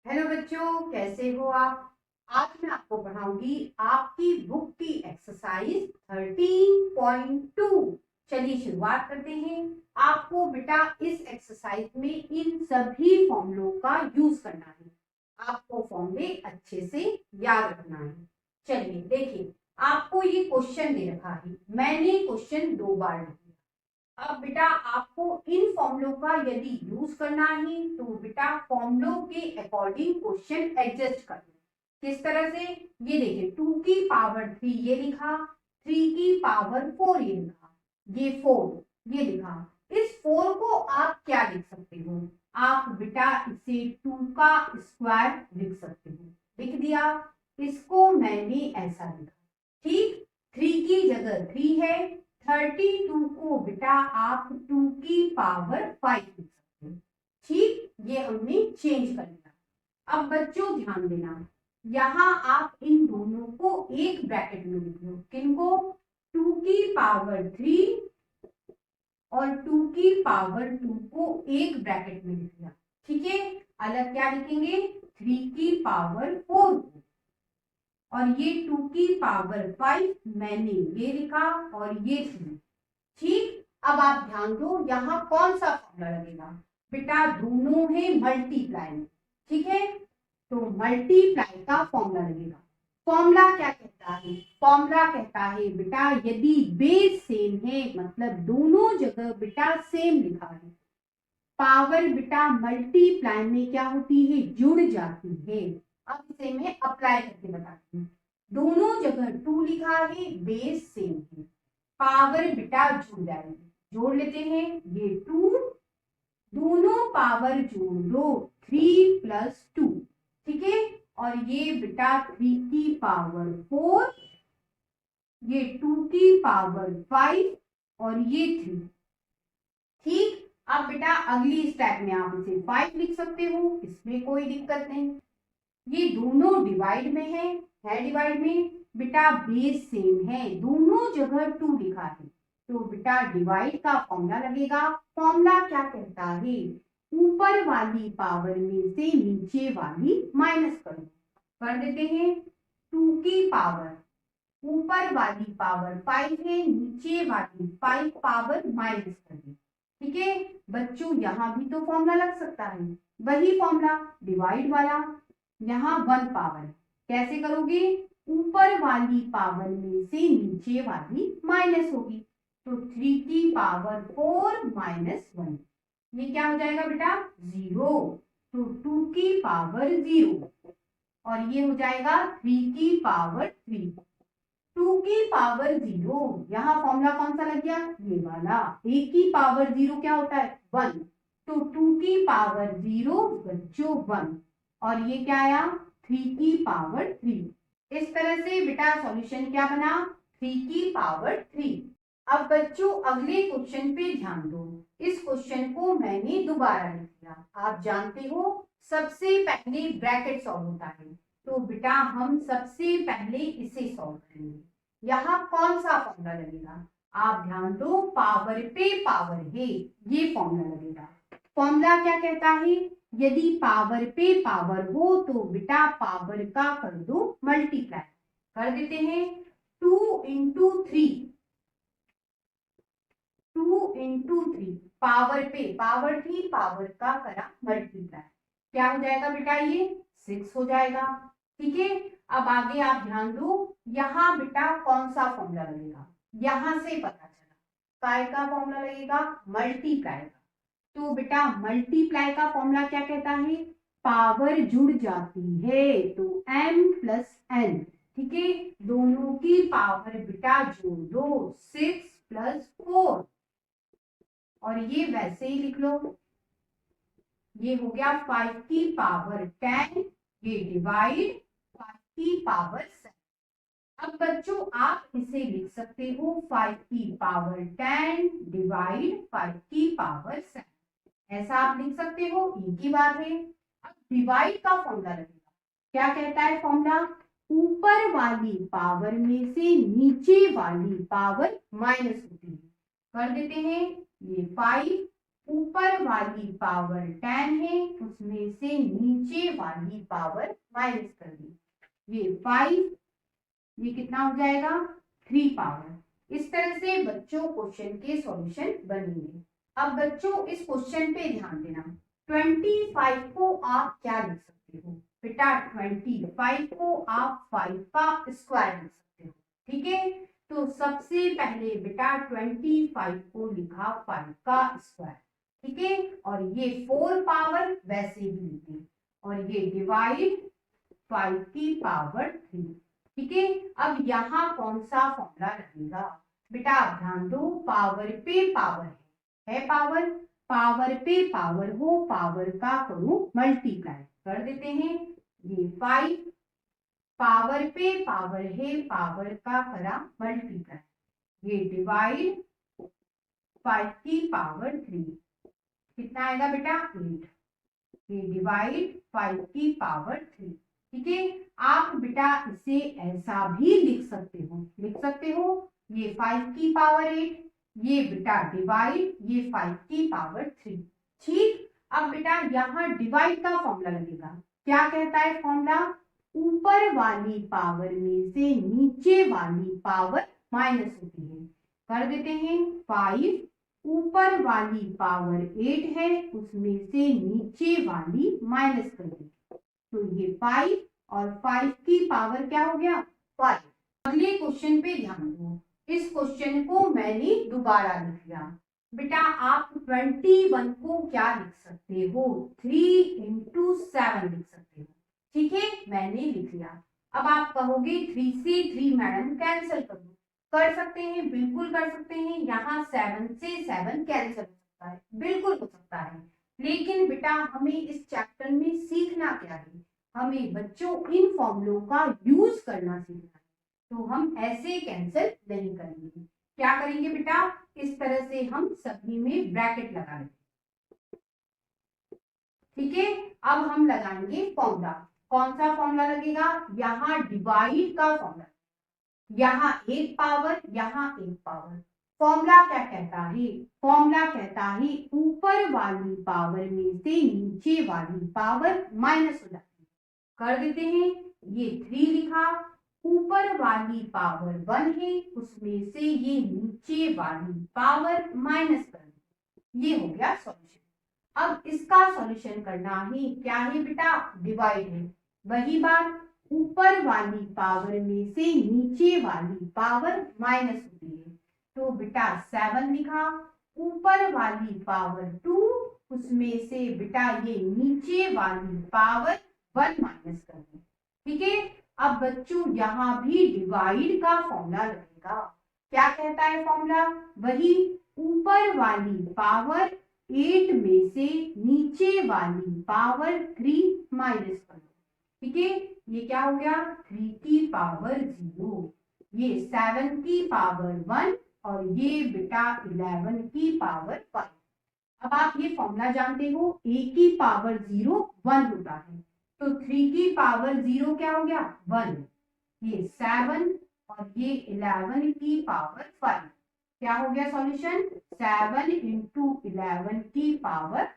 Hello बच्चों, कैसे हो आप। आज मैं आपको पढ़ाऊंगी आपकी बुक की एक्सरसाइज 13.2। चलिए शुरुआत करते हैं। आपको बेटा इस एक्सरसाइज में इन सभी फॉर्मूलों का यूज करना है। आपको फॉर्मूले अच्छे से याद रखना है। चलिए देखिए, आपको ये क्वेश्चन दे रखा है। मैंने क्वेश्चन 2 बार लिखा। अब बेटा आपको इन फॉर्मूलों का यदि यूज करना है तो बेटा फॉर्मूलों के अकॉर्डिंग क्वेश्चन एडजस्ट करना। किस तरह से, ये देखिए 2 की पावर 3 ये लिखा, 3 की पावर 4 ये लिखा, ये 4 ये लिखा। इस 4 को आप क्या लिख सकते हो, आप बेटा इसे 2 का स्क्वायर लिख सकते हो। लिख दिया। इसको मैंने ऐसा लिखा, ठीक। 3 की जगह 3 है, 32 को बेटा आप 2 की पावर 5 लिख सकते हो। ठीक, ये हमने चेंज कर लिया। अब बच्चों ध्यान देना, यहां आप इन दोनों को एक ब्रैकेट में लिख लो। किनको, 2 की पावर 3 और 2 की पावर 2 को एक ब्रैकेट में लिख लिया। ठीक है, अलग क्या लिखेंगे, 3 की पावर 4 को, और ये 2 की पावर 5 मैंने ये लिखा और ये 3। ठीक, अब आप ध्यान दो यहाँ कौन सा फॉर्मूला लगेगा। बेटा दोनों है मल्टीप्लाई में, ठीक है, तो मल्टीप्लाई का फॉर्मूला लगेगा। फॉर्मूला क्या कहता है, फॉर्मूला कहता है बेटा यदि बेस सेम है, मतलब दोनों जगह बेटा सेम लिखा है, पावर बेटा मल्टीप्लाई में क्या होती है, जुड़ जाती है। अब इसे मैं अप्लाई करके बताती हूँ। दोनों जगह 2 लिखा है, बेस सेम है, पावर बेटा जुड़ जाएगी। जोड़ लेते हैं, ये 2, दोनों पावर जोड़ दो, 3 प्लस 2, ठीक है, और ये बेटा 3 की पावर 4, ये 2 की पावर 5 और ये 3। ठीक, अब बेटा अगली स्टेप में आप इसे 5 लिख सकते हो, इसमें कोई दिक्कत नहीं। ये दोनों डिवाइड में है डिवाइड में, बेटा बेस सेम है, दोनों जगह 2 लिखा है, तो बेटा डिवाइड का फॉर्मूला लगेगा। फॉर्मूला क्या कहता है, ऊपर वाली पावर में से नीचे वाली माइनस करो। कर देते हैं, 2 की पावर, ऊपर वाली पावर 5 है, नीचे वाली 5 पावर माइनस कर दी। ठीक है बच्चों, यहां भी तो फॉर्मूला लग सकता है, वही फॉर्मूला डिवाइड वाला। यहाँ 1 पावर, कैसे करोगे, ऊपर वाली पावर में से नीचे वाली माइनस होगी, तो 3 की पावर 4 माइनस 1, ये क्या हो जाएगा बेटा 0, तो 2 की पावर 0, और ये हो जाएगा 3 की पावर 3। 2 की पावर 0, यहाँ फॉर्मूला कौन सा लग गया, ये वाला। 1 की पावर 0 क्या होता है, 1, तो 2 की पावर 0 बच्चों 1, और ये क्या आया, 3 की पावर 3। इस तरह से बेटा सॉल्यूशन क्या बना, 3 की पावर 3। अब बच्चों अगले क्वेश्चन पे ध्यान दो। इस क्वेश्चन को मैंने दोबारा लिख दिया। आप जानते हो सबसे पहले ब्रैकेट सॉल्व होता है, तो बेटा हम सबसे पहले इसे सॉल्व करेंगे। यहाँ कौन सा फॉर्मूला लगेगा, आप ध्यान दो, पावर पे पावर है, ये फॉर्मूला लगेगा। फॉर्मूला क्या कहता है, यदि पावर पे पावर हो तो बेटा पावर का कर दो मल्टीप्लाई। कर देते हैं, 2 इंटू 3, 2 इंटू 3, पावर पे पावर थी, पावर का करा मल्टीप्लाई, क्या हो जाएगा बेटा, ये 6 हो जाएगा। ठीक है, अब आगे आप ध्यान दो, यहाँ बेटा कौन सा फॉर्मूला लगेगा, यहां से पता चला काय का फॉर्मूला लगेगा, मल्टीप्लाई का। तो बेटा मल्टीप्लाई का फॉर्मूला क्या कहता है, पावर जुड़ जाती है तो m प्लस n, ठीक है, दोनों की पावर बेटा जोड़ दो, 6 प्लस 4, और ये वैसे ही लिख लो, ये हो गया 5 की पावर 10, ये डिवाइड 5 की पावर 7। अब बच्चों आप इसे लिख सकते हो 5 की पावर 10 डिवाइड 5 की पावर 7, ऐसा आप लिख सकते हो, एक ही बात है। अब डिवाइड का फॉर्मूला लगेगा, क्या कहता है फॉर्मूला, ऊपर वाली पावर में से नीचे वाली पावर माइनस होती है। कर देते हैं, ये 5 ऊपर वाली पावर 10 है, उसमें से नीचे वाली पावर माइनस कर दी। ये 5, ये कितना हो जाएगा 3 पावर। इस तरह से बच्चों क्वेश्चन के सॉल्यूशन बनेंगे। अब बच्चों इस क्वेश्चन पे ध्यान देना, 25 को आप क्या लिख सकते हो बेटा, 25 को आप 5 का स्क्वायर लिख सकते हो। ठीक है, तो सबसे पहले बेटा 25 को लिखा 5 का स्क्वायर। ठीक है, और ये 4 पावर वैसे ही लिखी, और ये डिवाइड 5 की पावर 3। ठीक है, अब यहाँ कौन सा फॉर्मूला लगेगा बेटा, आप ध्यान दो, पावर पे पावर है पावर, पावर पे पावर हो, पावर का करूं मल्टीप्लाई कर देते हैं। ये 5 पावर पे पावर है, पावर का करा मल्टीप्लाई, ये डिवाइड 5 की पावर 3, कितना आएगा बेटा 8, ये डिवाइड 5 की पावर 3। ठीक है, आप बेटा इसे ऐसा भी लिख सकते हो, लिख सकते हो, ये 5 की पावर 8, ये बेटा डिवाइड ये 5 की पावर 3। ठीक, अब बेटा यहाँ डिवाइड का फॉर्मूला लगेगा। क्या कहता है फॉर्मूला, ऊपर वाली पावर में से नीचे वाली पावर माइनस होती है। कर देते हैं, 5 ऊपर वाली पावर 8 है, उसमें से नीचे वाली माइनस कर दी, तो ये 5 और 5 की पावर क्या हो गया 5। अगले क्वेश्चन पे ध्यान दो, इस क्वेश्चन को मैंने दोबारा लिख लिया। बेटा आप 21 को क्या लिख सकते हो, 3 into 7 लिख सकते हो। ठीक है, मैंने लिख लिया। अब आप कहोगे 3 से 3 मैडम कैंसिल कर दो, कर सकते हैं, बिल्कुल कर सकते हैं। यहाँ 7 से 7 कैंसिल हो सकता है, बिल्कुल हो सकता है, लेकिन बेटा हमें इस चैप्टर में सीखना क्या है, हमें बच्चों इन फॉर्मूलों का यूज करना सीखना है। तो हम ऐसे कैंसिल नहीं करेंगे, क्या करेंगे बेटा, इस तरह से हम सभी में ब्रैकेट लगा लेंगे। ठीक है, अब हम लगाएंगे फॉर्मूला। कौन सा फॉर्मूला लगेगा, यहाँ डिवाइड का फॉर्मूला, यहाँ एक पावर, यहाँ एक पावर। फॉर्मूला क्या कहता है, फॉर्मूला कहता है ऊपर वाली पावर में से नीचे वाली पावर माइनस हो जाती है। कर देते हैं, ये 3 लिखा, ऊपर वाली पावर 1 है, उसमें से ये नीचे वाली पावर माइनस कर दी, ये हो गया सॉल्यूशन। अब इसका सॉल्यूशन करना है, क्या है बेटा डिवाइड है, वही बात, ऊपर वाली पावर में से नीचे वाली पावर माइनस होती है, तो बेटा 7 लिखा, ऊपर वाली पावर 2, उसमें से बेटा ये नीचे वाली पावर 1 माइनस कर दें। ठीक है, अब बच्चों यहाँ भी डिवाइड का फॉर्मूला लगेगा। क्या कहता है फॉर्मूला, वही, ऊपर वाली पावर 8 में से नीचे वाली पावर 3 माइनस कर दो। ठीक है, ये क्या हो गया 3 की पावर 0, ये 7 की पावर 1 और ये बेटा 11 की पावर 5। अब आप ये फॉर्मूला जानते हो, a की पावर 0 1 होता है, तो 3 की पावर 0 क्या हो गया 1, ये 7 और ये 11 की पावर 5, क्या हो गया सॉल्यूशन 7 into 11 की पावर